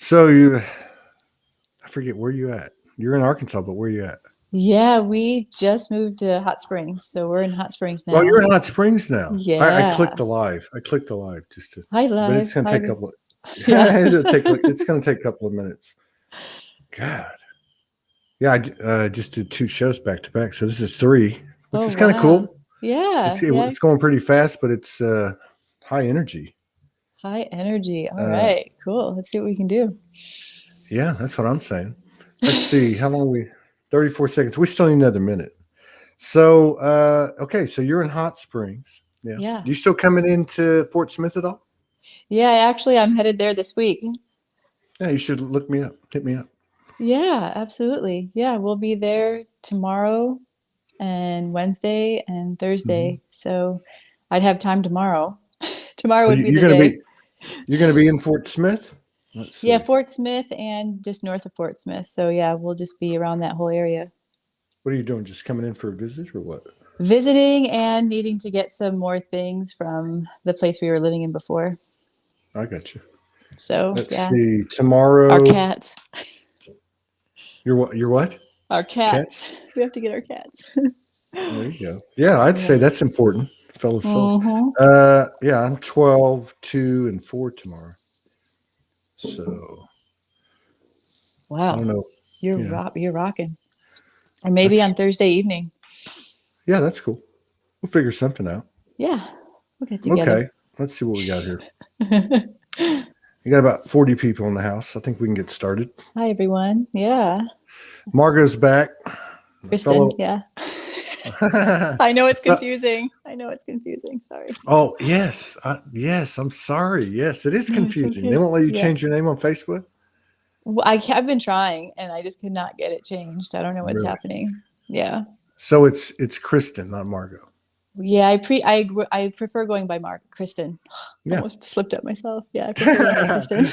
So I forget where you at. You're in Arkansas, but where you at? Yeah, we just moved to Hot Springs, so we're in Hot Springs Oh, now. you're in Hot Springs now. I clicked Yeah. the live. I clicked the live just to, Hi, but it's live. gonna take a Hi. couple. Of, Yeah. it's gonna take a couple of minutes. God, yeah, I just did 2 shows back to back, so this is three, which Oh, is kind of wow. cool. Yeah. Yeah. It's going pretty fast, but it's high energy. High energy. All Uh, right. Cool. Let's see what we can do. yeah, that's what I'm saying. Let's see how long 34 seconds. We still need another minute. So, okay, so you're in Hot Springs. Yeah. Yeah. You still coming into Fort Smith at all? Yeah, actually, I'm headed there this week. Yeah, you should look me up. Hit me up. Yeah, absolutely. Yeah, we'll be there tomorrow and Wednesday and Hmm. Thursday. So I'd have time tomorrow. Tomorrow Are would you, be the day. you're gonna be in Fort Smith? Let's Yeah, see. Fort Smith and just north of Fort Smith. So yeah, we'll just be around that whole area. What are you doing? Just coming in for a visit or what? Visiting and needing to get some more things from the place we were living in before. I got you. So Let's yeah, see. our Tomorrow, cats, you're what? You're what? our Cat? cats. We have to get our cats. There you go. Yeah, I'd say Yeah. that's important, fellow souls. Mm-hmm. Yeah, I'm 12, 2, and 4 tomorrow. So I Wow, don't know. You know. you're rocking. Or maybe That's on Thursday evening. yeah, that's cool. We'll figure something out. Yeah, we'll get together. Okay. Let's see what we got here. You got about 40 people in the house. I think we can get started. Hi everyone. Yeah, Margo's back. My Kristen. fellow. Yeah, I know it's confusing. I know it's confusing. Sorry. Oh, yes. Yes, I'm sorry. Yes, it is No, it's confusing. They okay. won't let you Yeah. change your name on Facebook? Well, I've been trying and I just could not get it changed. I don't know what's Really? happening. Yeah. So it's Kristen, not Margo. Yeah, I prefer going by Mark Kristen. Yeah. Almost slipped up myself. Yeah, I prefer going by Kristen.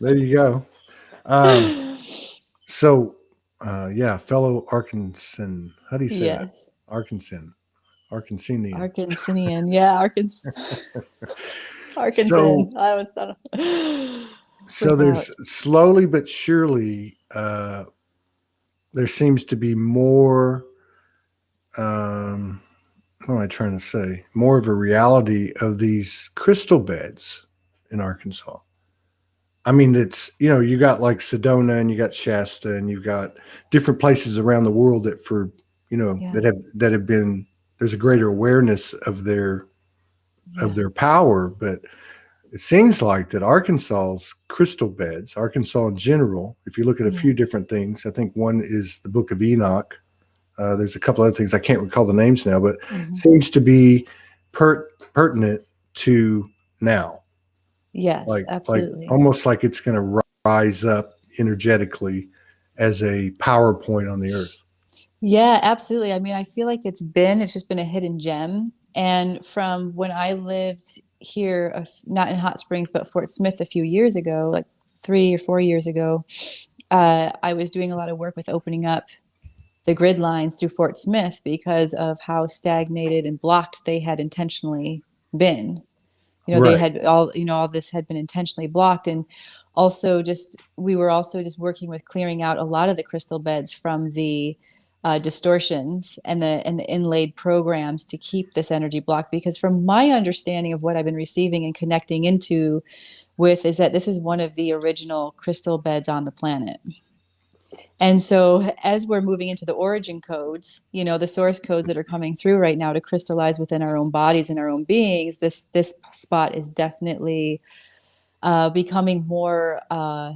There you go. Um, so, yeah, fellow Arkansan. How do you say that? Yes. Arkansan. Arkansinian. Arkansinian. Yeah, Arkansan. So, I don't there's without. slowly but surely, there seems to be more, um, what am I trying to say? More of a reality of these crystal beds in Arkansas. I mean, it's, you got like Sedona and you got Shasta and you've got different places around the world that Yeah. that have been, there's a greater awareness of Yeah. their power. But it seems like that Arkansas's crystal beds, Arkansas in general, if you look at a Yeah. few different things, I think one is the Book of Enoch. There's a couple other things I can't recall the names now, but Hmm. seems to be pertinent to now, Yes, like absolutely. almost like it's going to rise up energetically as a PowerPoint on the earth. Yeah, absolutely. I mean, I feel like it's just been a hidden gem. And from when I lived here, not in Hot Springs, but Fort Smith a few years ago, like 3 or 4 years ago, I was doing a lot of work with opening up the grid lines through Fort Smith because of how stagnated and blocked they had intentionally been. They Right. had all this had been intentionally blocked. And we were also just working with clearing out a lot of the crystal beds from the distortions and the inlaid programs to keep this energy blocked. Because from my understanding of what I've been receiving and connecting into with is that this is one of the original crystal beds on the planet. And so as we're moving into the origin codes, the source codes that are coming through right now to crystallize within our own bodies and our own beings, this spot is definitely becoming more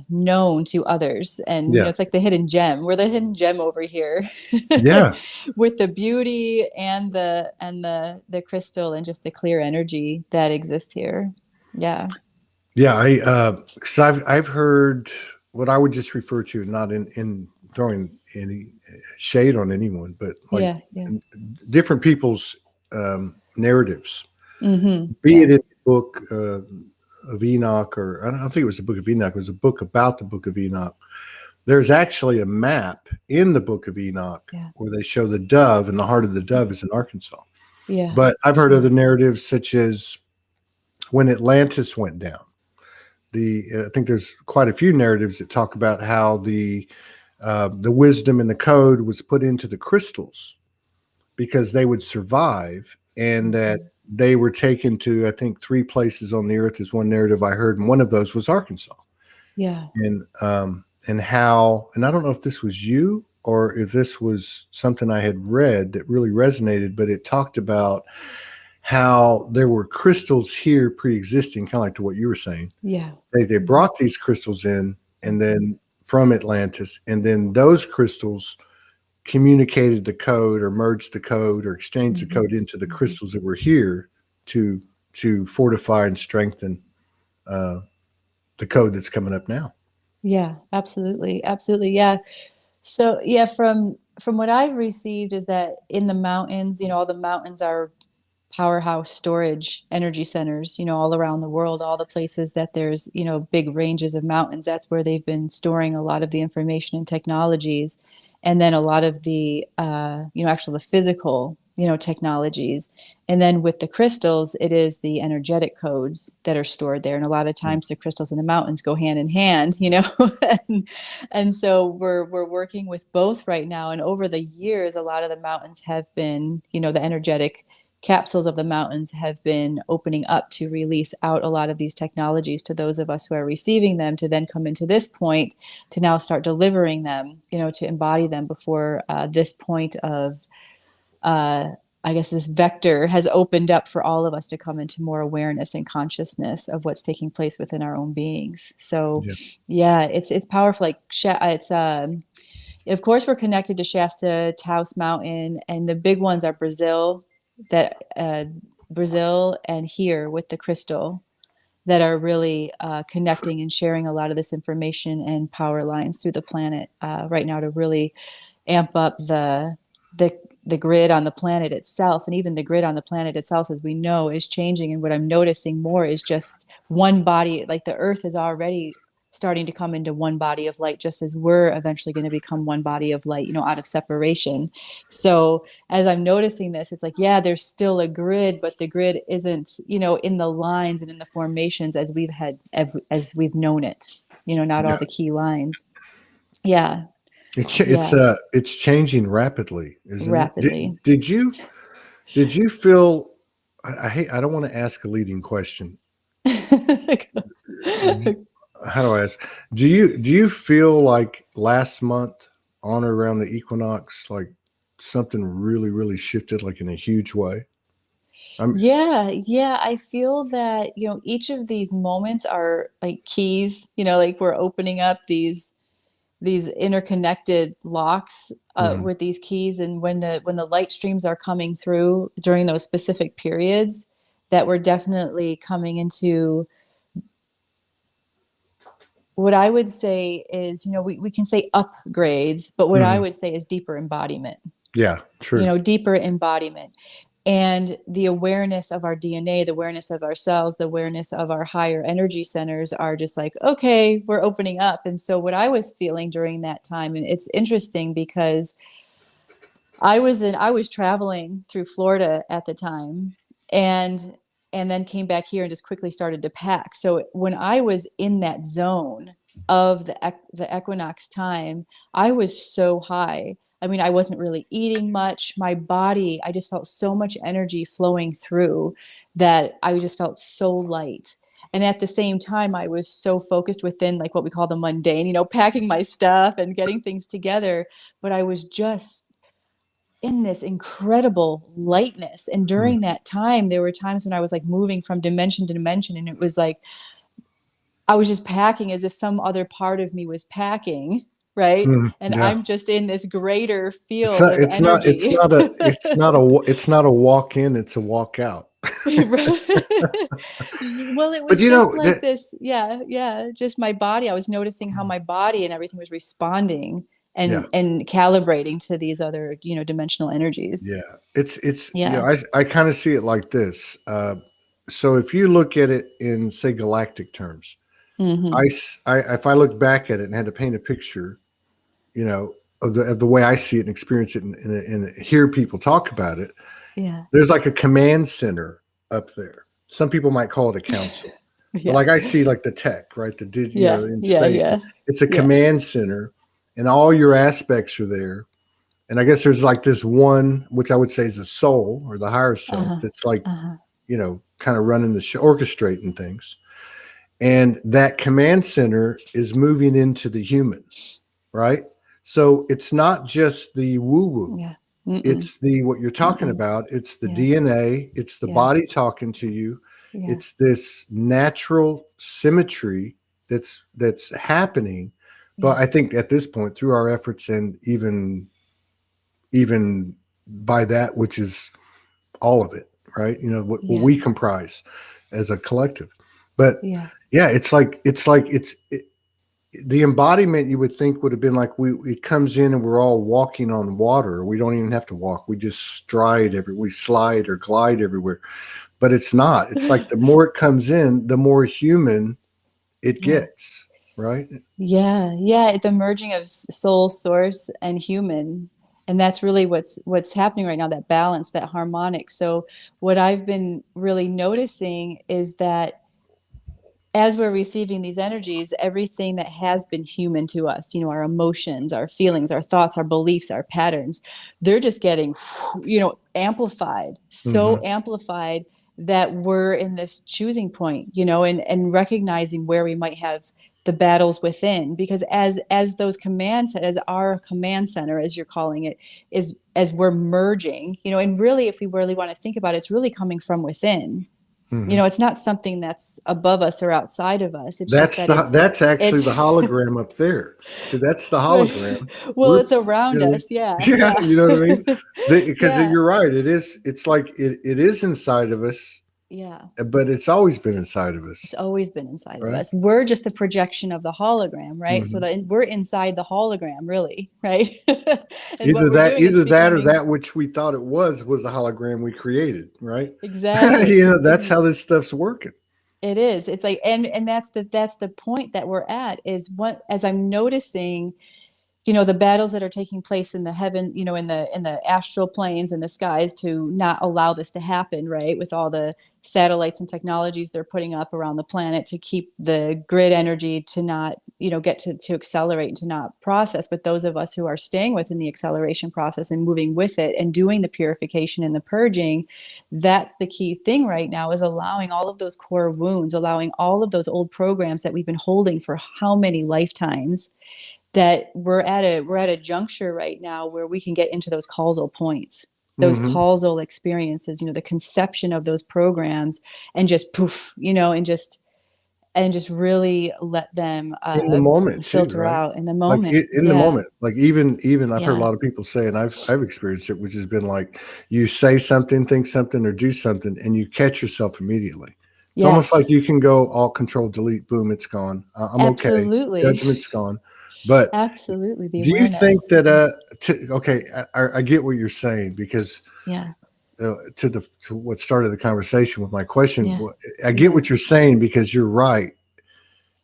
known to others. And Yeah. it's like the hidden gem. We're the hidden gem over here, Yeah. with the beauty and the crystal and just the clear energy that exists here. Yeah. Yeah. Because I've heard what I would just refer to, not in throwing any shade on anyone, but like Yeah. Yeah. different people's narratives, Mm-hmm. be Yeah. it in the book of Enoch, or I don't think it was the book of Enoch, it was a book about the book of Enoch. There's actually a map in the book of Enoch Yeah. where they show the dove, and the heart of the dove is in Arkansas. Yeah. But I've heard Yeah. other narratives, such as when Atlantis went down, I think there's quite a few narratives that talk about how the wisdom and the code was put into the crystals because they would survive, and that they were taken to, I think, 3 places on the earth is one narrative I heard, and one of those was Arkansas. Yeah. And how, and I don't know if this was you or if this was something I had read that really resonated, but it talked about how there were crystals here pre-existing, kind of like to what you were saying. Yeah. They brought these crystals in, and then from Atlantis, and then those crystals communicated the code or merged the code or exchanged the code into the crystals that were here to fortify and strengthen the code that's coming up now. Yeah, absolutely. Absolutely. Yeah. So yeah, from what I've received is that in the mountains, all the mountains are powerhouse storage energy centers, all around the world, all the places that there's, big ranges of mountains. That's where they've been storing a lot of the information and technologies. And then a lot of the, actual the physical, technologies. And then with the crystals, it is the energetic codes that are stored there. And a lot of times the crystals and the mountains go hand in hand, and so we're working with both right now. And over the years, a lot of the mountains have been, the energetic capsules of the mountains have been opening up to release out a lot of these technologies to those of us who are receiving them, to then come into this point to now start delivering them, to embody them before this point of, I guess this vector has opened up for all of us to come into more awareness and consciousness of what's taking place within our own beings. So yeah, it's powerful. Like it's, of course, we're connected to Shasta, Taos Mountain, and the big ones are Brazil, Brazil, and here with the crystal, that are really connecting and sharing a lot of this information and power lines through the planet right now to really amp up the grid on the planet itself. And even the grid on the planet itself, as we know, is changing. And what I'm noticing more is just one body, like the earth is already starting to come into one body of light, just as we're eventually going to become one body of light, out of separation. So as I'm noticing this, it's like, yeah, there's still a grid, but the grid isn't, in the lines and in the formations as we've known it, not all the key lines. Yeah. It's changing rapidly, isn't it? Rapidly. Did you feel? I don't want to ask a leading question. How do I ask? Do you feel like last month on or around the equinox, like something really, really shifted, like in a huge way? Yeah, I feel that, each of these moments are like keys, like we're opening up these interconnected locks with these keys. And when the light streams are coming through during those specific periods, that we're definitely coming into what I would say is, we can say upgrades, but what I would say is deeper embodiment. Yeah, true. Deeper embodiment. And the awareness of our DNA, the awareness of ourselves, the awareness of our higher energy centers are just like, okay, we're opening up. And so what I was feeling during that time, and it's interesting because I was traveling through Florida at the time, and then came back here and just quickly started to pack. So when I was in that zone of the equinox time, I was so high. I mean, I wasn't really eating much. My body, I just felt so much energy flowing through that I just felt so light. And at the same time, I was so focused within like what we call the mundane, packing my stuff and getting things together. But I was just in this incredible lightness. And during that time, there were times when I was like moving from dimension to dimension. And it was like, I was just packing as if some other part of me was packing. Right. And Yeah. I'm just in this greater It's field not. of It's not. It's energy. not a. It's not a. It's not a walk in. It's a walk out. Well, it But was just like this. Yeah. Yeah. Just my body. I was noticing how my body and everything was responding yeah, and calibrating to these other, dimensional energies. yeah. It's Yeah. I kind of see it like this. So if you look at it in say galactic terms, Hmm. if I look back at it and had to paint a picture, of the way I see it and experience it and hear people talk about it, Yeah. there's like a command center up there. Some people might call it a council. Yeah. like I see like the tech, right? Yeah. In Yeah. space, Yeah. it's a Yeah. command center, and all your aspects are there. And I guess there's like this one, which I would say is a soul or the higher self, Uh-huh. that's like, Uh-huh. kind of running the show, orchestrating things. And that command center is moving into the human, right? So it's not just the woo woo. Yeah. Mm-mm. It's the what you're talking Mm-mm. about. It's the Yeah. DNA. It's the Yeah. body talking to you. Yeah. It's this natural symmetry that's happening. But Yeah. I think at this point, through our efforts, and even by that which is all of it, right? What Yeah. we comprise as a collective. But Yeah. yeah, the embodiment, you would think, would have been like it comes in and we're all walking on water. We don't even have to walk. We just we slide or glide everywhere. But it's not. It's like the more it comes in, the more human it Yeah. gets, right? Yeah. Yeah. The merging of soul, source, and human. And that's really what's happening right now, that balance, that harmonic. So what I've been really noticing is that as we're receiving these energies, everything that has been human to us, our emotions, our feelings, our thoughts, our beliefs, our patterns, they're just getting, amplified, so Mm-hmm. amplified that we're in this choosing point, and recognizing where we might have the battles within. Because as those commands, as our command center, as you're calling it, is as we're merging, and really, if we really want to think about it, it's really coming from within. Mm-hmm. It's not something that's above us or outside of us. It's just that That's actually it's the hologram up there. See, that's the right. hologram. Well, We're, it's around us. Yeah. yeah, Yeah. you know what I mean? Because Yeah. you're right. It's like it is inside of us, Yeah. but it's always been inside of It's us, always been inside of right? us. We're just a projection of the hologram, right? So Hmm. that we're inside the hologram, really, right? And what we're doing is Either that, or becoming that which we thought it was a hologram we created, right? exactly. That's how this stuff's working. It is. It's like, and that's the point that we're at, is what, as I'm noticing, the battles that are taking place in the heaven, in the astral planes and the skies, to not allow this to happen, right? With all the satellites and technologies they're putting up around the planet to keep the grid energy to not, get to accelerate and to not process. But those of us who are staying within the acceleration process and moving with it and doing the purification and the purging, that's the key thing right now, is allowing all of those core wounds, allowing all of those old programs that we've been holding for how many lifetimes, that we're at a juncture right now where we can get into those causal points, those Hmm. causal experiences, the conception of those programs, and just poof, and just really let them In the moment too, filter right? out in the Like moment. in the Yeah. moment, like even I've heard a Yeah. lot of people say, and I've experienced it, which has been like you say something, think something, or do something, and you catch yourself immediately. It's almost like Yes. you can go all control delete, boom, it's gone. I'm okay. Absolutely. Judgment's gone. But Absolutely. The do you think awareness. that okay, I get what you're saying, because Yeah. to what started the conversation with my question, Yeah. I get Yeah. what you're saying, because you're right.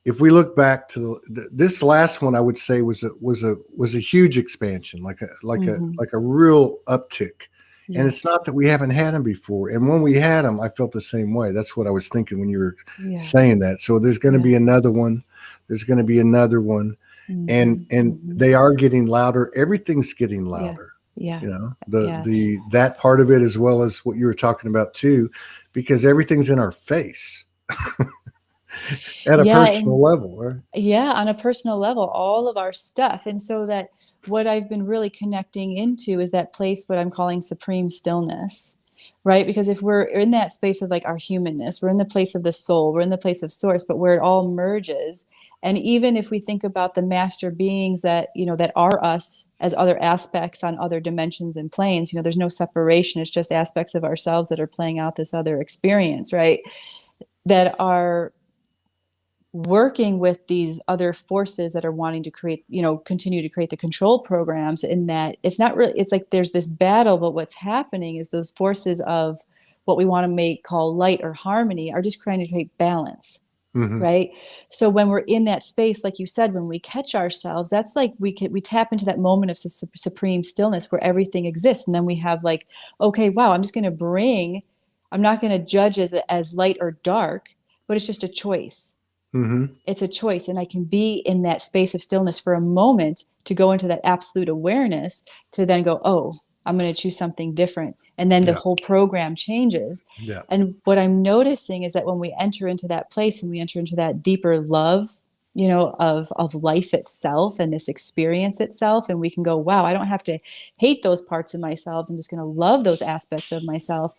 If we look back to this last one, I would say was a huge expansion, Hmm. like a real uptick. And Yeah. it's not that we haven't had them before. And when we had them, I felt the same way. That's what I was thinking when you were Yeah. saying that. So there's going to be Yeah. another one. There's going to be another one, and Hmm. Hmm. they are getting louder. Everything's getting Yeah. louder. Yeah. Yeah. The that part of it, as well as what you were talking about too, because everything's in our face at a Yeah. personal And level. Right? yeah, on a personal level, all of our stuff. And so that what I've been really connecting into is that place, what I'm calling supreme stillness, right? Because if we're in that space of like our humanness, we're in the place of the soul, we're in the place of source, but where it all merges. And even if we think about the master beings that, that are us as other aspects on other dimensions and planes, there's no separation. It's just aspects of ourselves that are playing out this other experience, right? That are working with these other forces that are wanting to create, continue to create the control programs. In that it's not really, it's like there's this battle, but what's happening is those forces of what we want to make call light or harmony are just trying to create balance, Mm-hmm. right? So when we're in that space, like you said, when we catch ourselves, that's like we tap into that moment of supreme stillness where everything exists. And then we have like, okay, wow, I'm not going to judge as light or dark, but it's just a choice. Mm-hmm. It's a choice. And I can be in that space of stillness for a moment to go into that absolute awareness to then go, oh, I'm going to choose something different. And then the Yeah. whole program changes. Yeah. And what I'm noticing is that when we enter into that place and we enter into that deeper love, of life itself and this experience itself, and we can go, wow, I don't have to hate those parts of myself. I'm just going to love those aspects of myself.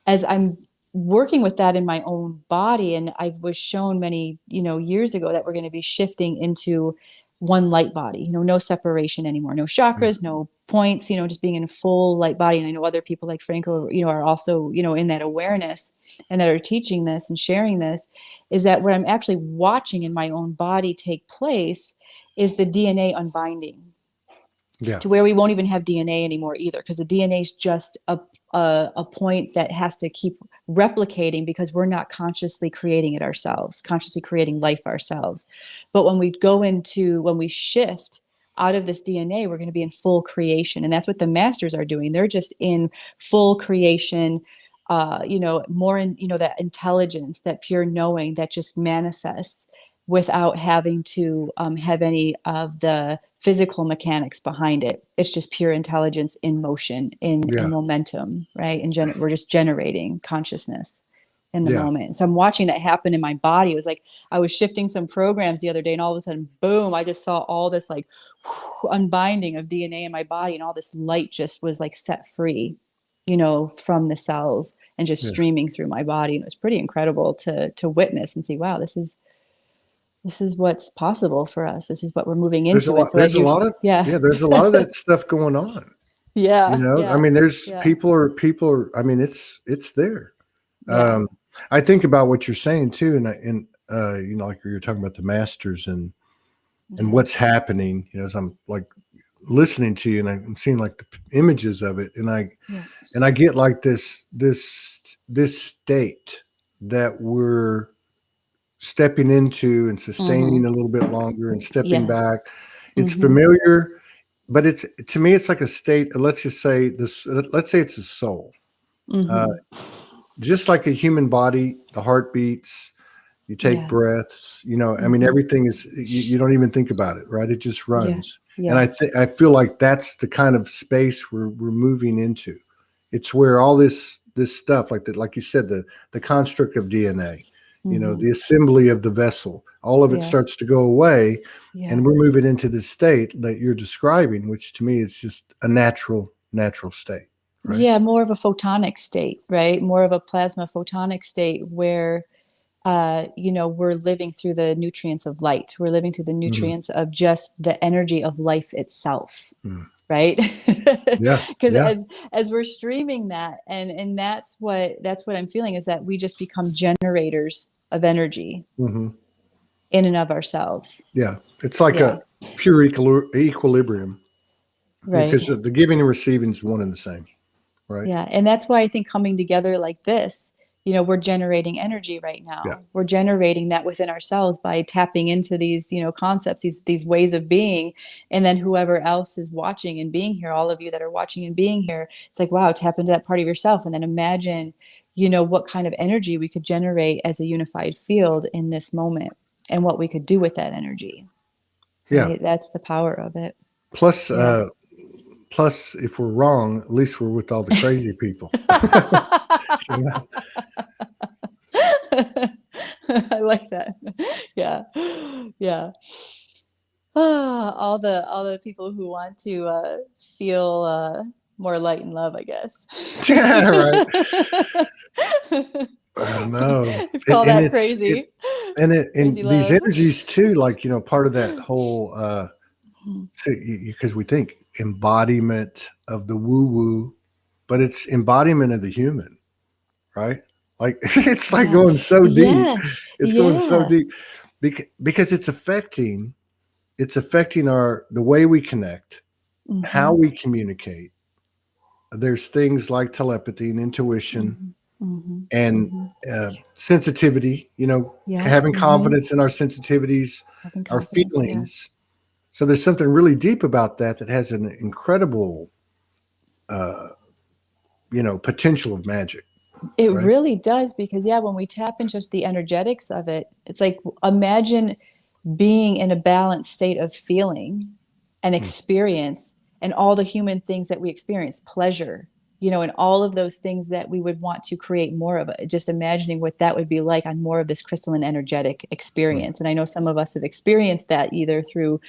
As I'm working with that in my own body, and I was shown many years ago that we're going to be shifting into one light body, no separation anymore, no chakras, no points, just being in a full light body. And I know other people like Franco, are also, in that awareness and that are teaching this and sharing this, is that what I'm actually watching in my own body take place is the DNA unbinding. Yeah. To where we won't even have DNA anymore either, because the DNA is just a point that has to keep replicating because we're not consciously creating it ourselves, consciously creating life ourselves. But when we shift out of this DNA, we're going to be in full creation. And that's what the masters are doing. They're just in full creation, more in, that intelligence, that pure knowing that just manifests without having to have any of the physical mechanics behind it. It's just pure intelligence in motion, in momentum, right? And we're just generating consciousness in the moment. So I'm watching that happen in my body. It was like I was shifting some programs the other day, and all of a sudden, boom, I just saw all this like unbinding of DNA in my body, and all this light just was like set free, from the cells and just streaming through my body. And it was pretty incredible to witness and see, wow, this is what's possible for us. This is what we're moving into. There's a lot of that stuff going on. I mean, there's people are, I mean, it's there. I think about what you're saying too. And like you're talking about the masters and what's happening, as I'm like listening to you and I'm seeing like the images of it. And I get like this state that we're stepping into and sustaining a little bit longer and stepping back. It's familiar, but to me, it's like a state. Let's just say let's say it's a soul. Just like a human body, the heart beats, you take breaths, I mean, everything is, you don't even think about it, right? It just runs. And I feel like that's the kind of space we're moving into. It's where all this stuff, like you said, the construct of DNA, the assembly of the vessel, all of it starts to go away, and we're moving into this state that you're describing, which to me is just a natural state. Right? Yeah, more of a photonic state, right? More of a plasma photonic state where, we're living through the nutrients of light. We're living through the nutrients of just the energy of life itself, right? Because as we're streaming that, and that's what I'm feeling, is that we just become generators of energy in and of ourselves. Yeah, it's like a pure equilibrium, right? Because the giving and receiving is one and the same. Right. Yeah. And that's why I think coming together like this, we're generating energy right now. Yeah. We're generating that within ourselves by tapping into these, concepts, these ways of being. And then whoever else is watching and being here, all of you that are watching and being here, it's like, wow, tap into that part of yourself. And then imagine, what kind of energy we could generate as a unified field in this moment and what we could do with that energy. Yeah. Right? That's the power of it. Plus, if we're wrong, at least we're with all the crazy people. I like that. Yeah. All the people who want to feel more light and love, I guess. Yeah, right. I know. Call that crazy. And these energies too, like, part of that whole, because we think embodiment of the woo-woo, but it's embodiment of the human, right? Like it's like going so deep. It's going so deep because it's affecting the way we connect, how we communicate. There's things like telepathy and intuition and sensitivity, having confidence in our sensitivities, our feelings. So there's something really deep about that has an incredible, potential of magic. It right? really does, because yeah, when we tap into just the energetics of it, it's like, imagine being in a balanced state of feeling and Mm. experience, and all the human things that we experience, pleasure, and all of those things that we would want to create more of it. Just imagining what that would be like on more of this crystalline energetic Mm. experience. And I know some of us have experienced that either through,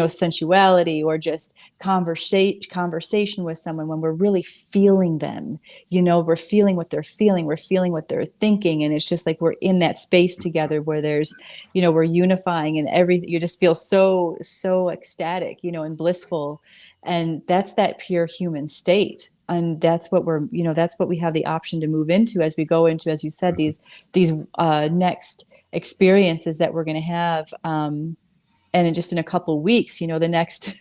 sensuality, or just conversation with someone, when we're really feeling them, we're feeling what they're feeling, we're feeling what they're thinking. And it's just like we're in that space together where there's, we're unifying, and everything, you just feel so ecstatic, and blissful. And that's that pure human state. And that's what that's what we have the option to move into as we go into, as you said, these next experiences that we're going to have. And just in a couple of weeks, the next,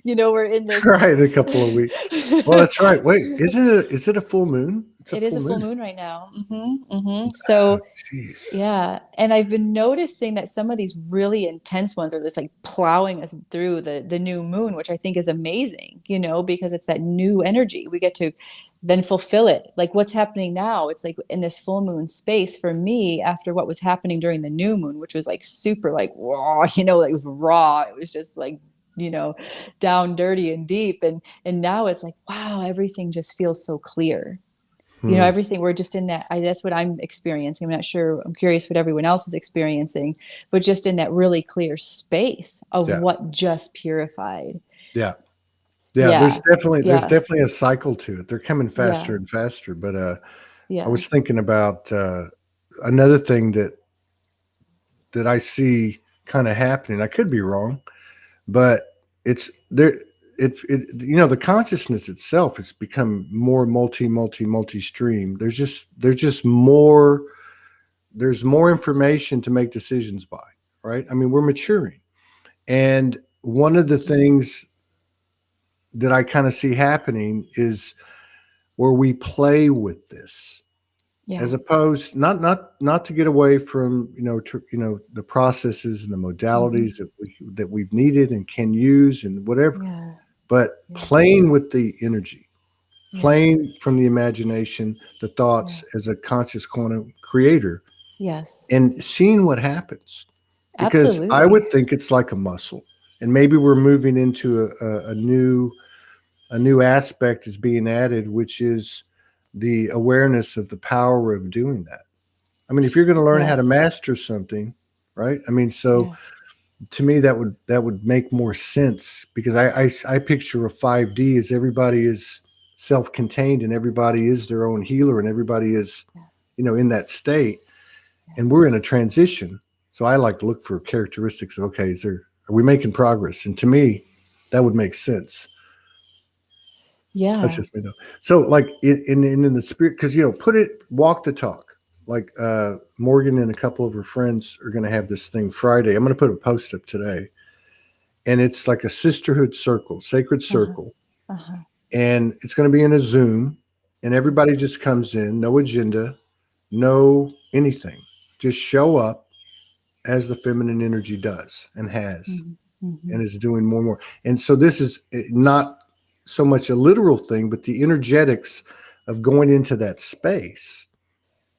we're in this. Right, a couple of weeks. Well, that's right. Wait, is it a full moon? It's a It is full a full moon. moon right now. Oh, So jeez. yeah, and I've been noticing that some of these really intense ones are just like plowing us through the new moon, which I think is amazing, because it's that new energy. We get to then fulfill it. Like what's happening now, it's like in this full moon space for me, after what was happening during the new moon, which was like super like raw, like it was raw. It was just like, down dirty and deep. And now it's like, wow, everything just feels so clear. Hmm. Everything, we're just in that. That's what I'm experiencing. I'm not sure, I'm curious what everyone else is experiencing, but just in that really clear space of Yeah, what just purified. yeah, yeah. There's Yeah, definitely there's yeah, definitely a cycle to it. They're coming faster yeah, and faster. But I yeah. was thinking about another thing that I see kind of happening. I could be wrong, but it's there. The consciousness itself, it's become more multi stream. There's just more. There's more information to make decisions by, right? I mean, we're maturing. And one of the things that I kind of see happening is where we play with this, Yeah, as opposed not to get away from the processes and the hmm, modalities that we've needed and can use and whatever, yeah, but yeah, playing with the energy, yeah, playing from the imagination, the yeah. thoughts as a conscious quantum creator, Yes, and seeing what happens. Because I absolutely. would think it's like a muscle, and maybe we're moving into a new aspect is being added, which is the awareness of the power of doing that. I mean, if you're going to learn how to Yes, master something, right? I mean, so yeah, to me that would make more sense, because I picture a 5D as everybody is self-contained and everybody is their own healer and everybody is yeah, in that state, yeah, and we're in a transition. So I like to look for characteristics of, okay, are we making progress? And to me, that would make sense. That's yeah. just me though. So like in the spirit, because walk the talk. Like Morgan and a couple of her friends are going to have this thing Friday. I'm going to put a post up today, and it's like a sisterhood circle, sacred Uh-huh, circle, uh-huh. and it's going to be in a Zoom, and everybody just comes in, no agenda, no anything, just show up as the feminine energy does and has Hmm, hmm. and is doing more and more. And so this is not so much a literal thing, but the energetics of going into that space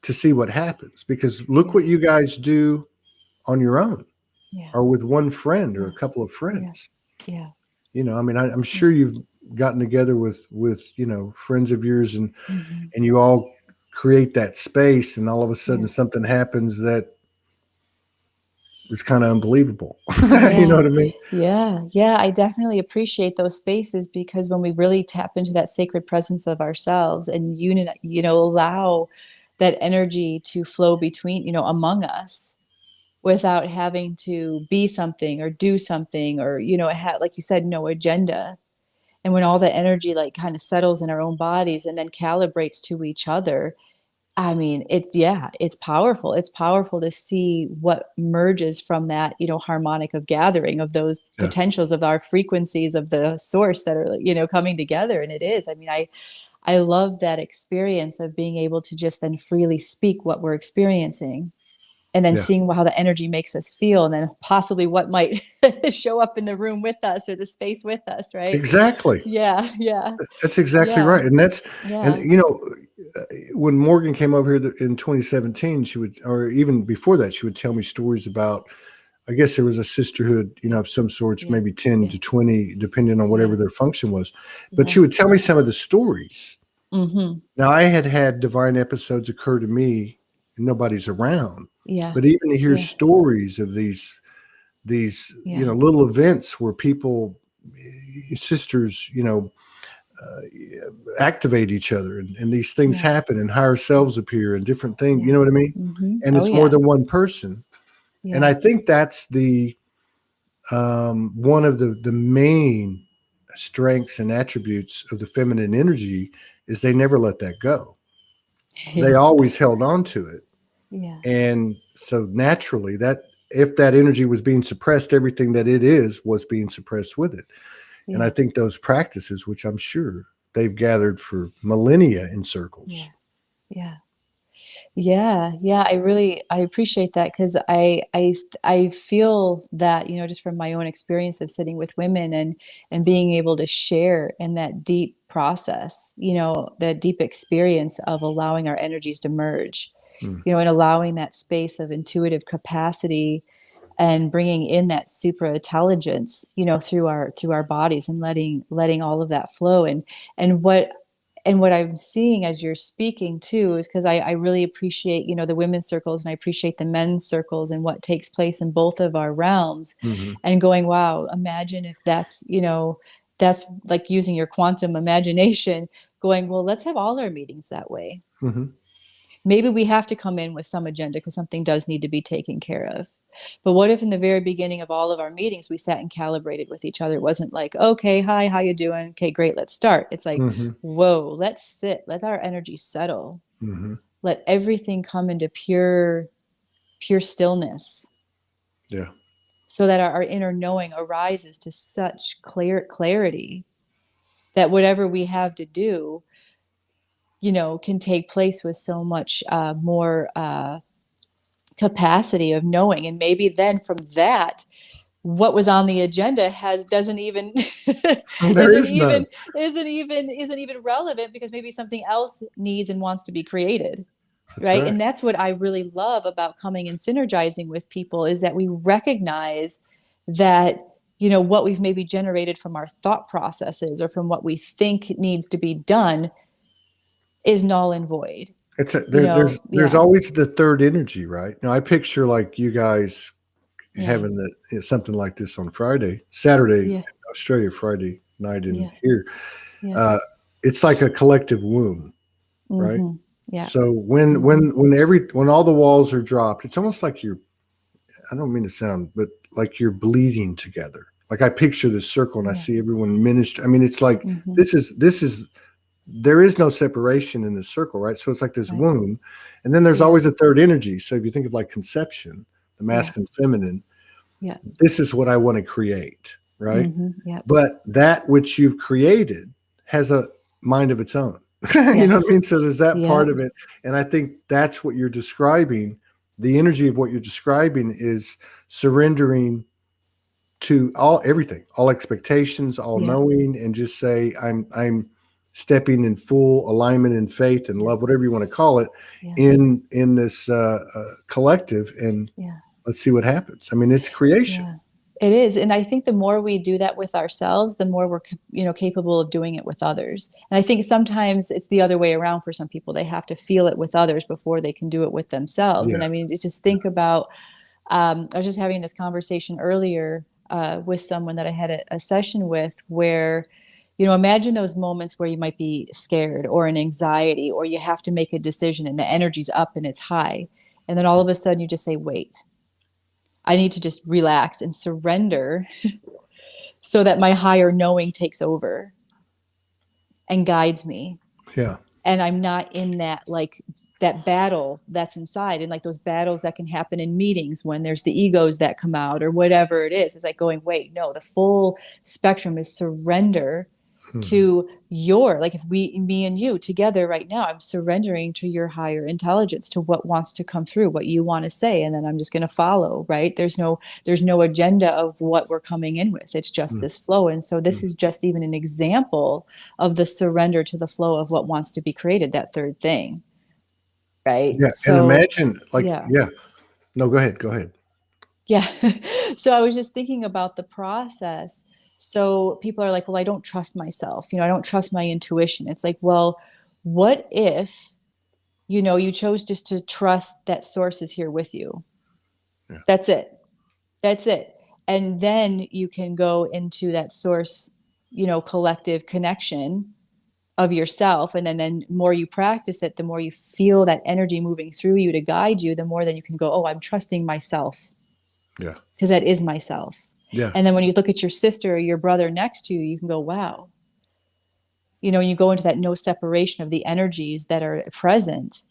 to see what happens. Because look Yeah, what you guys do on your own yeah, or with one friend or yeah, a couple of yeah, friends. yeah, I mean, I'm yeah. sure you've gotten together with friends of yours, and Hmm. and you all create that space, and all of a sudden Yeah. something happens that is kind of unbelievable. You know Yeah. what I mean? Yeah. Yeah. I definitely appreciate those spaces, because when we really tap into that sacred presence of ourselves and allow that energy to flow between, among us, without having to be something or do something, or, like you said, no agenda. And when all that energy like kind of settles in our own bodies and then calibrates to each other, I mean, it's powerful. It's powerful to see what merges from that, harmonic of gathering of those Yeah. potentials of our frequencies of the source that are, coming together. And it is, I mean, I love that experience of being able to just then freely speak what we're experiencing, and then Yeah. seeing how the energy makes us feel, and then possibly what might show up in the room with us or the space with us. Right. Exactly. Yeah. Yeah. That's exactly Yeah. right. And Yeah. when Morgan came over here in 2017, she would, or even before that, she would tell me stories about, I guess there was a sisterhood, of some sorts, Yeah. maybe 10 Yeah. to 20, depending on whatever Yeah. their function was. But Yeah. she would tell me some of the stories. Mm-hmm. Now, I had divine episodes occur to me and nobody's around. Yeah. But even to hear Yeah. stories of these Yeah. little events where people, sisters, activate each other, and these things Yeah. happen, and higher selves appear and different things, you Yeah. know what I mean? Mm-hmm. And Oh it's more yeah. than one person. And Yeah. I think that's the one of the main strengths and attributes of the feminine energy is they never let that go. They Yeah. always held on to it. Yeah. And so naturally, that if that energy was being suppressed, everything that it is was being suppressed with it. And I Yeah. think those practices, which I'm sure they've gathered for millennia in circles. Yeah. Yeah. Yeah, yeah, I appreciate that because I feel that, just from my own experience of sitting with women and being able to share in that deep process, that deep experience of allowing our energies to merge, Mm, and allowing that space of intuitive capacity and bringing in that supra intelligence, through our bodies and letting all of that flow and what and what I'm seeing as you're speaking too is because I really appreciate, the women's circles and I appreciate the men's circles and what takes place in both of our realms hmm and going, wow, imagine if that's like using your quantum imagination, going, well, let's have all our meetings that way. hmm Maybe we have to come in with some agenda because something does need to be taken care of. But what if in the very beginning of all of our meetings, we sat and calibrated with each other? It wasn't like, okay, hi, how you doing? Okay, great, let's start. It's like, hmm whoa, let's sit, let our energy settle, hmm let everything come into pure stillness Yeah. so that our inner knowing arises to such clarity that whatever we have to do, can take place with so much more capacity of knowing. And maybe then from that, what was on the agenda has doesn't even There isn't is even none. isn't even relevant because maybe something else needs and wants to be created, That's right? right. And that's what I really love about coming and synergizing with people is that we recognize that what we've maybe generated from our thought processes or from what we think needs to be done is null and void. There's Yeah. always the third energy, right? Now I picture like you guys Yeah. having something like this on Friday, Saturday in Yeah. Australia, Friday night in Yeah. here. Yeah. Uh, it's like a collective womb, right? Mm-hmm. Yeah. So when Mm-hmm. when all the walls are dropped, it's almost like you're, I don't mean to sound, but like you're bleeding together. Like I picture this circle and I Yeah. see everyone minister. I mean, it's like Mm-hmm. this is there is no separation in this circle, right? So it's like this Right. womb, and then there's Yeah. always a third energy. So if you think of like conception, the Yeah. masculine, feminine, Yeah. this is what I want to create, right? Mm-hmm. Yeah. But that which you've created has a mind of its own. You know what I Yes. mean? So there's that Yeah. part of it. And I think that's what you're describing. The energy of what you're describing is surrendering to everything, all expectations, all Yeah. knowing, and just say, I'm stepping in full alignment and faith and Yeah. love, whatever you want to call it, Yeah. in this collective, and Yeah. let's see what happens. I mean, it's creation. Yeah. It is. And I think the more we do that with ourselves, the more we're, capable of doing it with others. And I think sometimes it's the other way around for some people. They have to feel it with others before they can do it with themselves. And Yeah. I mean, it's just think about, I was just having this conversation earlier with someone that I had a session with where, imagine those moments where you might be scared or in anxiety, or you have to make a decision and the energy's up and it's high. And then all of a sudden you just say, wait, I need to just relax and surrender so that my higher knowing takes over and guides me. Yeah. And I'm not in that battle that's inside. And like those battles that can happen in meetings when there's the egos that come out or whatever it is. It's like going, wait, no, the full spectrum is surrender to your, like if me and you together right now, I'm surrendering to your higher intelligence, to what wants to come through, what you want to say, and then I'm just going to follow, right? There's no agenda of what we're coming in with. It's just this flow. And so this is just even an example of the surrender to the flow of what wants to be created, that third thing, right? Yeah. And So imagine, like, yeah. yeah. No, go ahead. Go ahead. Yeah. So I was just thinking about the process. So people are like, well, I don't trust myself. I don't trust my intuition. It's like, well, what if, you chose just to trust that source is here with you? Yeah. That's it. That's it. And then you can go into that source, collective connection of yourself. And then more you practice it, the more you feel that energy moving through you to guide you, the more then you can go, oh, I'm trusting myself. Yeah. Because that is myself. Yeah. And then when you look at your sister or your brother next to you, you can go, wow. You go into that no separation of the energies that are present,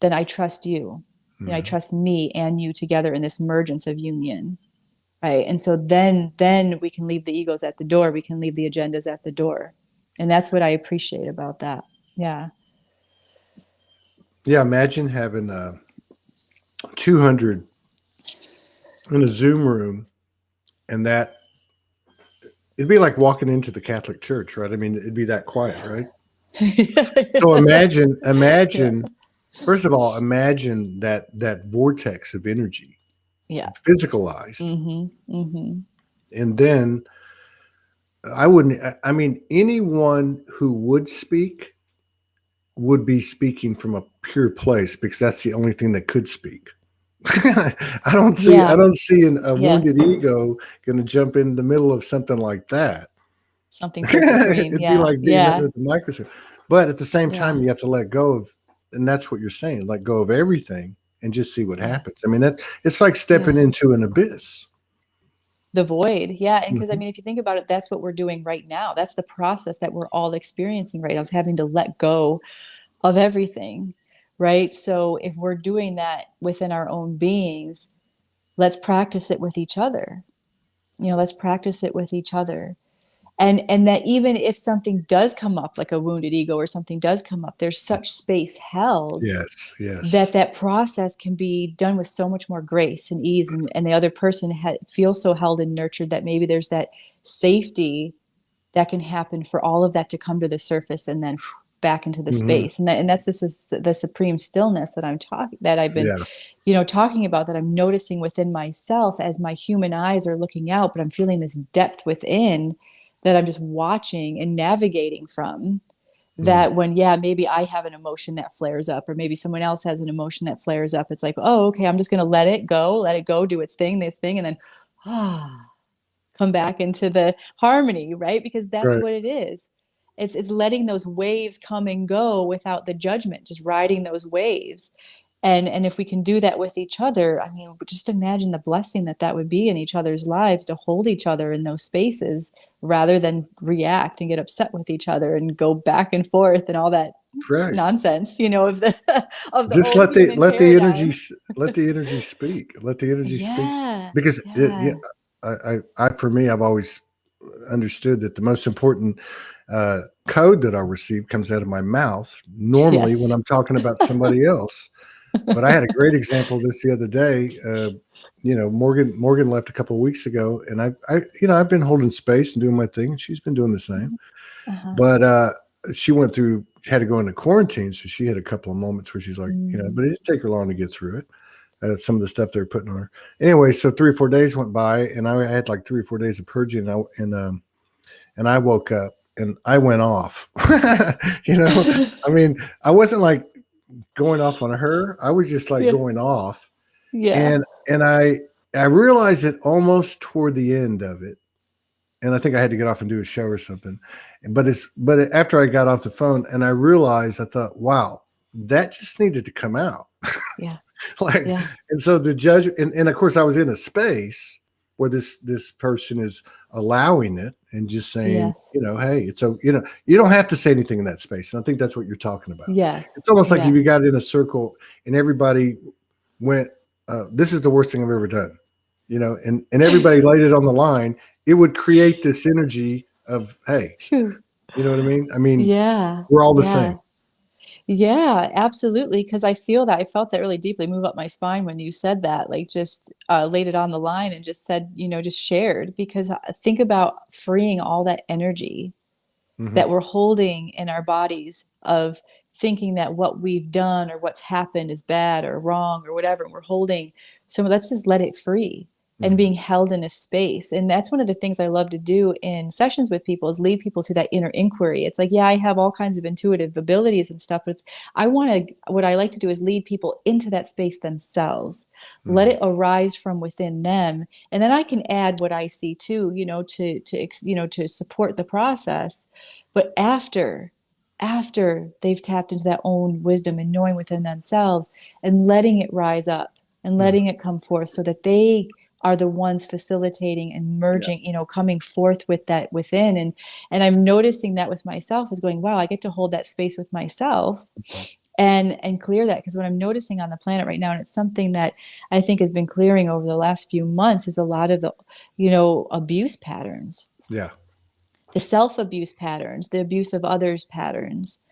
then I trust you. I trust me and you together in this emergence of union. Right. And so then we can leave the egos at the door. We can leave the agendas at the door. And that's what I appreciate about that. Yeah. Yeah. Imagine having 200 in a Zoom room, and that it'd be like walking into the Catholic Church, right? I mean, it'd be that quiet, right? So Yeah. imagine, first of all, imagine that vortex of energy, Yeah. physicalized, Mm-hmm. and then I mean, anyone who would speak would be speaking from a pure place, because that's the only thing that could speak. I don't see Yeah. a Yeah. wounded ego going to jump in the middle of something like that. Something so supreme. It'd be Yeah. like being Yeah. under the microscope. But at the same Yeah. time, you have to let go of, and that's what you're saying, let go of everything and just see what Yeah. happens. I mean, it's like stepping Yeah. into an abyss. The void. Yeah. And because I Mhm. mean, if you think about it, that's what we're doing right now. That's the process that we're all experiencing right now, is having to let go of everything. Right. So if we're doing that within our own beings, let's practice it with each other. Let's practice it with each other. And that even if something does come up, like a wounded ego or something does come up, there's such space held Yes, yes. that process can be done with so much more grace and ease, and the other person feels so held and nurtured that maybe there's that safety that can happen for all of that to come to the surface and then back into the Hmm. space. And that's the supreme stillness that I've been Yeah, talking about, that I'm noticing within myself as my human eyes are looking out, but I'm feeling this depth within that I'm just watching and navigating from. mm, That when, yeah, maybe I have an emotion that flares up, or maybe someone else has an emotion that flares up, it's like, oh, okay, I'm just going to let it go, do its thing, this thing, and then come back into the harmony, right? Because that's right. what it is. It's letting those waves come and go without the judgment, just riding those waves. And if we can do that with each other, I mean, just imagine the blessing that would be in each other's lives, to hold each other in those spaces rather than react and get upset with each other and go back and forth and all that Right. nonsense, of the of the Just old human energy paradigm. let the energy speak. Let the energy speak, Yeah. because yeah, Yeah. I for me, I've always understood that the most important code that I receive comes out of my mouth, normally when Yes. I'm talking about somebody else. But I had a great example of this the other day. Morgan left a couple of weeks ago, and I've been holding space and doing my thing, and she's been doing the same. Uh-huh. But she had to go into quarantine, so she had a couple of moments where she's like, Mm. but it didn't take her long to get through it. Some of the stuff they're putting on her. Anyway, so 3 or 4 days went by, and I had like 3 or 4 days of purging, and I woke up and I went off. I mean, I wasn't like going off on her. I was just like Yeah. going off, Yeah. and I realized it almost toward the end of it, and I think I had to get off and do a show or something. But after I got off the phone and I realized, I thought, wow, that just needed to come out. Yeah. Like, Yeah. and so the judge, and of course I was in a space where this person is allowing it and just saying, Yes. hey, it's so, you don't have to say anything in that space. And I think that's what you're talking about. Yes. It's almost like if Yeah. you got in a circle and everybody went, this is the worst thing I've ever done, and everybody laid it on the line, it would create this energy of, hey, Phew. you know what I mean? I mean, Yeah. we're all the Yeah. same. Yeah, absolutely. Because I feel that I felt that really deeply move up my spine when you said that, like just laid it on the line and just said, just shared. Because think about freeing all that energy Hmm. that we're holding in our bodies of thinking that what we've done or what's happened is bad or wrong or whatever. And we're holding. So let's just let it free and Hmm. being held in a space. And that's one of the things I love to do in sessions with people is lead people to that inner inquiry. It's like, yeah, I have all kinds of intuitive abilities and stuff, but what I like to do is lead people into that space themselves, let Hmm. it arise from within them. And then I can add what I see too, to support the process. But after they've tapped into that own wisdom and knowing within themselves and letting it rise up and Hmm. letting it come forth so that they are the ones facilitating and Yeah. merging, coming forth with that within. And I'm noticing that with myself is going, wow, I get to hold that space with myself and clear that. Because what I'm noticing on the planet right now, and it's something that I think has been clearing over the last few months, is a lot of the, abuse patterns, Yeah. the self-abuse patterns, the abuse of others patterns.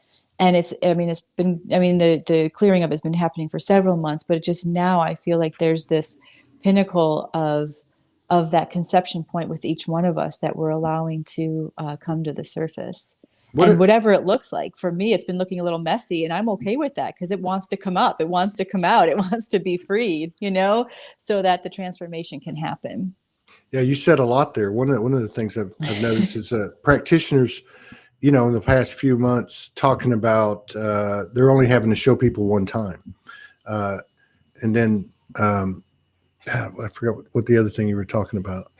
And the clearing of it's been happening for several months, but it just now I feel like there's this pinnacle of that conception point with each one of us that we're allowing to come to the surface. What And a, whatever it looks like, for me, it's been looking a little messy, and I'm okay with that because it wants to come up, it wants to come out, it wants to be freed, so that the transformation can happen. yeah, you said a lot there. One of the things I've noticed is practitioners, in the past few months talking about they're only having to show people one time. Uh, and then I forgot what the other thing you were talking about.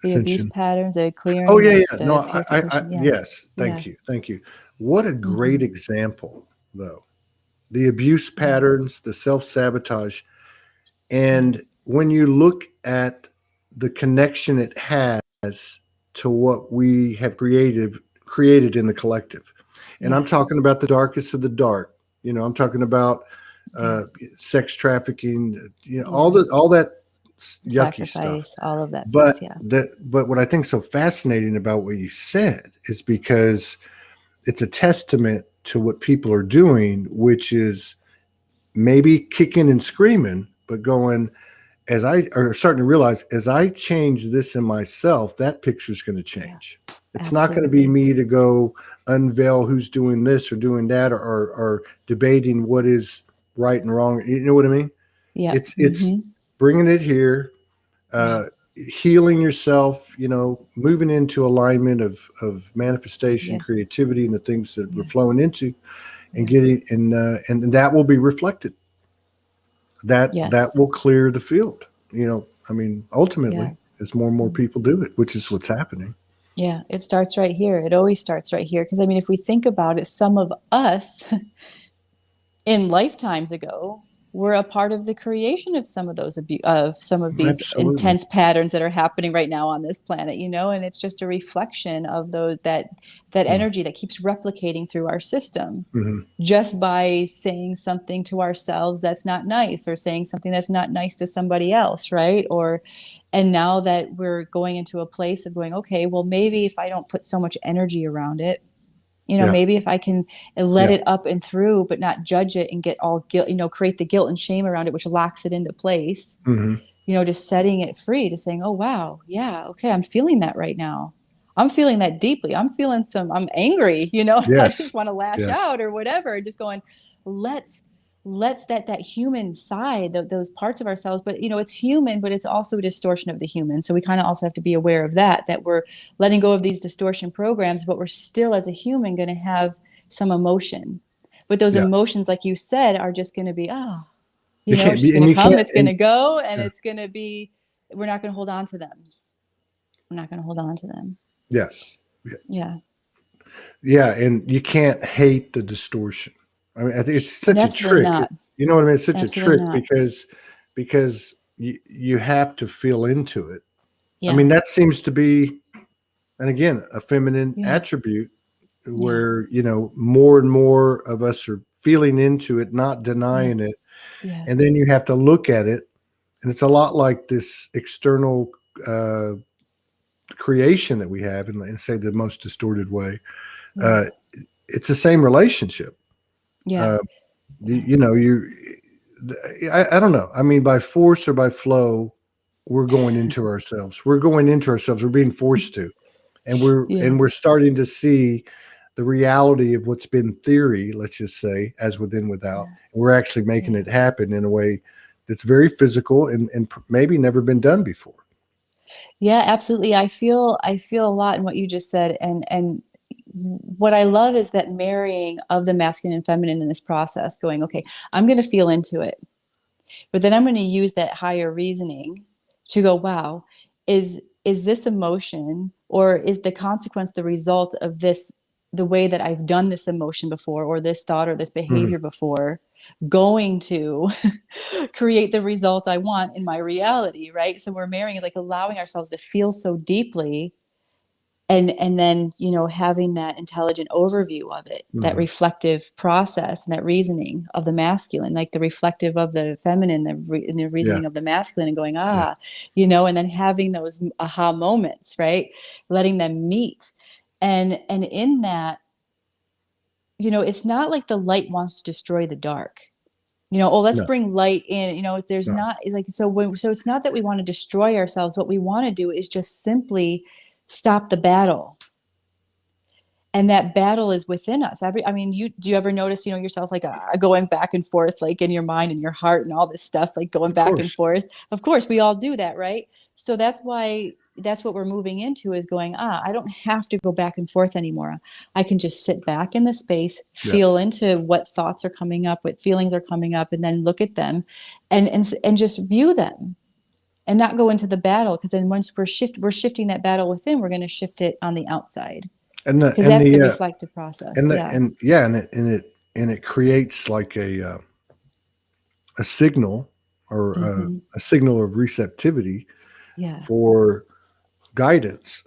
The abuse Ascension. patterns, the Oh clearing yeah, of yeah. No, the purification. Yeah. yes. Yeah. Thank you. What a great Hmm. example, though. The abuse Yeah. patterns, the self sabotage, Yeah. and when you look at the connection it has to what we have created in the collective, and I'm Yeah. talking about the darkest of the dark. I'm talking about Yeah. uh, sex trafficking. All Yeah. that yucky stuff. Sacrifice, all of that stuff. But Yeah. what I think is so fascinating about what you said is because it's a testament to what people are doing, which is maybe kicking and screaming, but going, as I are starting to realize, as I change this in myself, that picture is going to Yeah. change. It's not going to be Absolutely. me to go unveil who's doing this or doing that, or debating what is right and wrong. You know what I mean? Yeah. It's Hmm. bringing it here, Yeah. uh, healing yourself, moving into alignment of manifestation, Yeah. creativity, and the things that we're Yeah. flowing into, and Yeah. getting and that will be reflected. That Yes. will clear the field. I mean, Yeah. ultimately, as more and more Mm. people do it, which is what's happening. Yeah. It starts right here. It always starts right here. Because if we think about it, some of us in lifetimes ago were a part of the creation of some of these Absolutely. intense patterns that are happening right now on this planet, and it's just a reflection of that energy that keeps replicating through our system Mm-hmm. just by saying something to ourselves that's not nice, or saying something that's not nice to somebody else, right? And now that we're going into a place of going, okay, well, maybe if I don't put so much energy around it, Yeah. maybe if I can let Yeah. it up and through, but not judge it and get all guilt, create the guilt and shame around it, which locks it into place, Mm-hmm. just setting it free, to saying, oh, wow, yeah, okay, I'm feeling that right now. I'm feeling that deeply. I'm angry, I Yes. just want to lash Yes. out or whatever. Just going, let's that human side, those parts of ourselves. But it's human, but it's also a distortion of the human. So we kind of also have to be aware of that we're letting go of these distortion programs, but we're still, as a human, going to have some emotion. But those Yeah. emotions, like you said, are just going to be, They it's can't just be, going and to you come, can't, it's going and to go, and yeah. it's going to be, we're not going to hold on to them. We're not going to hold on to them. Yeah. Yeah. Yeah. Yeah. And you can't hate the distortion. I mean, I think it's such a Absolutely trick. not. You know what I mean? It's such a Absolutely trick not. because you have to feel into it. I Yeah. mean, that seems to be, and again, a feminine Yeah. attribute Yeah. where, more and more of us are feeling into it, not Yeah. denying it. Yeah. And then you have to look at it. And it's a lot like this external uh, creation that we have, and say the most distorted way, Yeah. it's the same relationship. Yeah. Uh, you know, I don't know. I mean, by force or by flow, we're going into ourselves. We're going into ourselves. We're being forced to, and Yeah. we're starting to see the reality of what's been theory. Let's just say, as within, without. We're actually making Yeah. it happen in a way that's very physical and maybe never been done before. Yeah, absolutely. I feel a lot in what you just said, and what I love is that marrying of the masculine and feminine in this process, going, okay, I'm going to feel into it, but then I'm going to use that higher reasoning to go, wow, is this emotion, or is the consequence the result of this, the way that I've done this emotion before, or this thought or this Mhm. behavior before, going to create the result I want in my reality, right? So we're marrying, like allowing ourselves to feel so deeply, and then, having that intelligent overview of it, that Mhm. reflective process and that reasoning of the masculine, like the reflective of the feminine, and the Yeah. reasoning of the masculine, and going, Yeah. and then having those aha moments, right? Letting them meet. And in that, it's not like the light wants to destroy the dark. Oh, let's No. bring light in. There's No. not, like, so it's not that we want to destroy ourselves. What we want to do is just simply stop the battle, and that battle is within us. I mean, do you ever notice, yourself, like, going back and forth, like in your mind and your heart and all this stuff, like going Of back and course. forth? Of course, we all do that, right? So that's what we're moving into, is going, I don't have to go back and forth anymore. I can just sit back in the space, Yeah. feel into what thoughts are coming up, what feelings are coming up, and then look at them, and just view them, and not go into the battle. Because then once we're shifting that battle within, we're going to shift it on the outside, And the because that's the reflective process. Yeah. and it creates like a signal, or Hmm. a signal of receptivity Yeah, for guidance.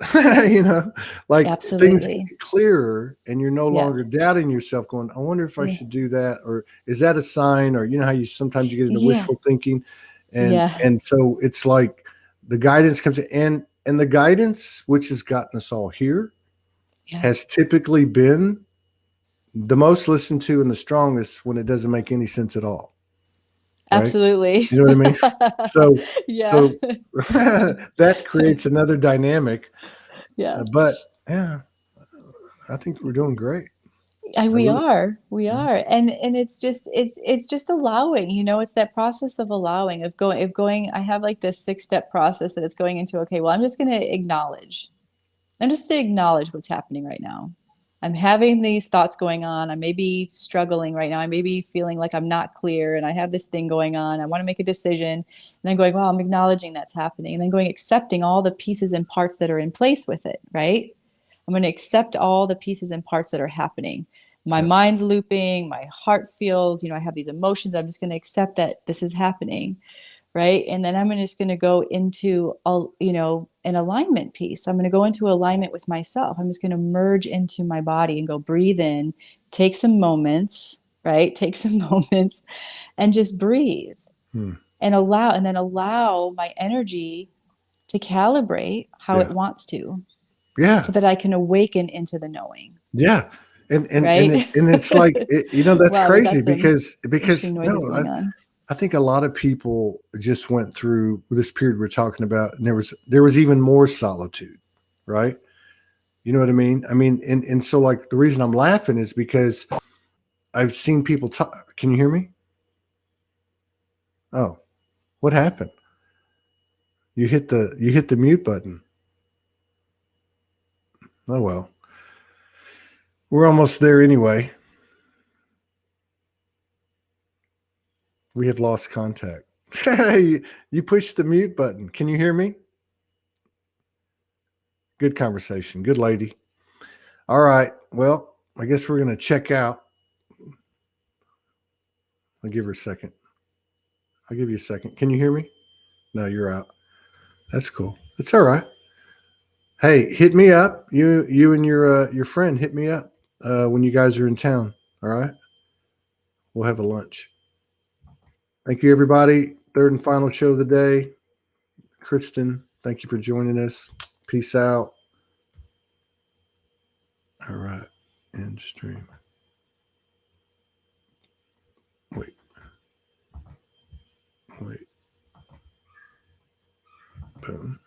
you know, like things absolutely. get clearer, and you're no Yeah. longer doubting yourself, going, "I wonder if I Yeah. should do that," or "Is that a sign?" Or how you sometimes you get into Yeah. wishful thinking, Yeah. and so it's like the guidance comes in, and the guidance which has gotten us all here Yeah. has typically been the most listened to and the strongest when it doesn't make any sense at all, right? Absolutely. You know what I mean? So, Yeah. so that creates another dynamic. Yeah. But yeah, I think we're doing great. I We really, are, we yeah, are, and it's just allowing. It's that process of allowing, of going. I have like this 6-step process that it's going into. Okay, well, I'm just going to acknowledge. I'm just to acknowledge what's happening right now. I'm having these thoughts going on. I may be struggling right now. I may be feeling like I'm not clear, and I have this thing going on. I want to make a decision, and then going, well, I'm acknowledging that's happening, and then going, accepting all the pieces and parts that are in place with it, right? I'm going to accept all the pieces and parts that are happening. My yeah, mind's looping, my heart feels, I have these emotions. I'm just going to accept that this is happening, right? And then I'm just going to go into an alignment piece. I'm going to go into alignment with myself. I'm just going to merge into my body and go breathe in, take some moments, right? Take some moments, and just breathe, hmm, and then allow my energy to calibrate how it yeah, wants to, yeah, so that I can awaken into the knowing, yeah. right? And it's like that's Wow, we've got crazy some because interesting noises no, going on. I think a lot of people just went through this period we're talking about, and there was even more solitude, right? You know what I mean? I mean, and so like the reason I'm laughing is because I've seen people talk. Can you hear me? Oh, what happened? You hit the mute button. Oh well, we're almost there anyway. We have lost contact. You pushed the mute button. Can you hear me? Good conversation. Good lady. All right. Well, I guess we're going to check out. I'll give her a second. I'll give you a second. Can you hear me? No, you're out. That's cool. It's all right. Hey, hit me up. You and your friend hit me up when you guys are in town. All right. We'll have a lunch. Thank you, everybody. Third and final show of the day. Kristen, thank you for joining us. Peace out. All right. End stream. Wait. Boom.